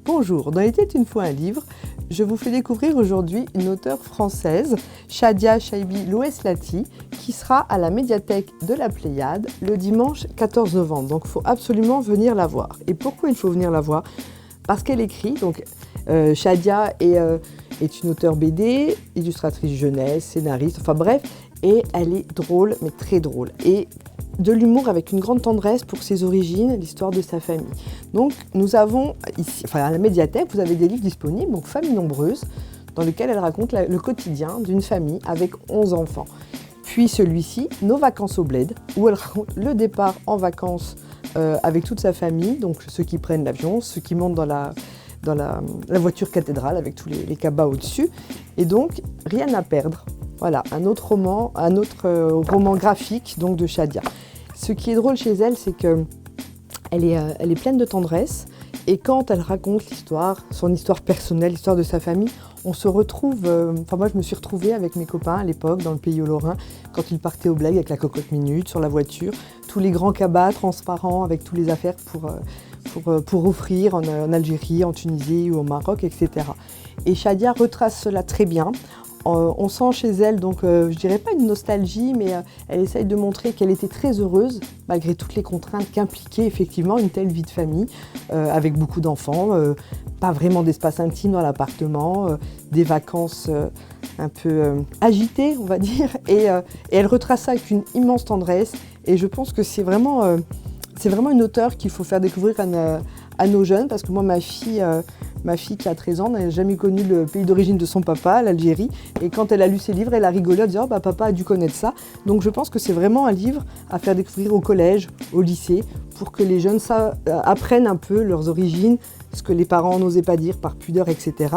Bonjour, dans Il était une fois un livre, je vous fais découvrir aujourd'hui une auteure française, Shadia Chaibi Loueslati, qui sera à la médiathèque de la Pléiade le dimanche 14 novembre. Donc il faut absolument venir la voir. Et pourquoi il faut venir la voir? Parce qu'elle écrit, donc Shadia est une auteure BD, illustratrice jeunesse, scénariste, enfin bref, et elle est drôle, mais très drôle. Et de l'humour avec une grande tendresse pour ses origines, l'histoire de sa famille. Donc nous avons ici, à la médiathèque, vous avez des livres disponibles, donc Famille nombreuse, dans lequel elle raconte le quotidien d'une famille avec 11 enfants. Puis celui-ci, Nos vacances au bled, où elle raconte le départ en vacances avec toute sa famille, donc ceux qui prennent l'avion, ceux qui montent dans la voiture cathédrale avec tous les cabas au-dessus. Et donc, Rien à perdre. Voilà, un autre roman graphique donc, de Shadia. Ce qui est drôle chez elle, c'est qu'elle est pleine de tendresse. Et quand elle raconte l'histoire, son histoire personnelle, l'histoire de sa famille, on se retrouve... moi, je me suis retrouvée avec mes copains à l'époque, dans le pays Lorrain, quand ils partaient au bled avec la cocotte minute sur la voiture, tous les grands cabas transparents avec toutes les affaires pour offrir en Algérie, en Tunisie ou au Maroc, etc. Et Shadia retrace cela très bien. On sent chez elle, donc je dirais pas une nostalgie, mais elle essaye de montrer qu'elle était très heureuse, malgré toutes les contraintes qu'impliquait effectivement une telle vie de famille, avec beaucoup d'enfants, pas vraiment d'espace intime dans l'appartement, des vacances un peu agitées, on va dire, et elle retrace ça avec une immense tendresse, et je pense que c'est vraiment une auteure qu'il faut faire découvrir à nos jeunes, parce que moi, ma fille qui a 13 ans n'a jamais connu le pays d'origine de son papa, l'Algérie. Et quand elle a lu ses livres, elle a rigolé en disant « papa a dû connaître ça ». Donc je pense que c'est vraiment un livre à faire découvrir au collège, au lycée, pour que les jeunes apprennent un peu leurs origines, ce que les parents n'osaient pas dire par pudeur, etc.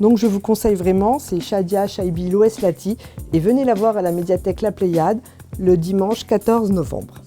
Donc je vous conseille vraiment, c'est Shadia Chaibi Loueslati, et venez la voir à la médiathèque La Pléiade le dimanche 14 novembre.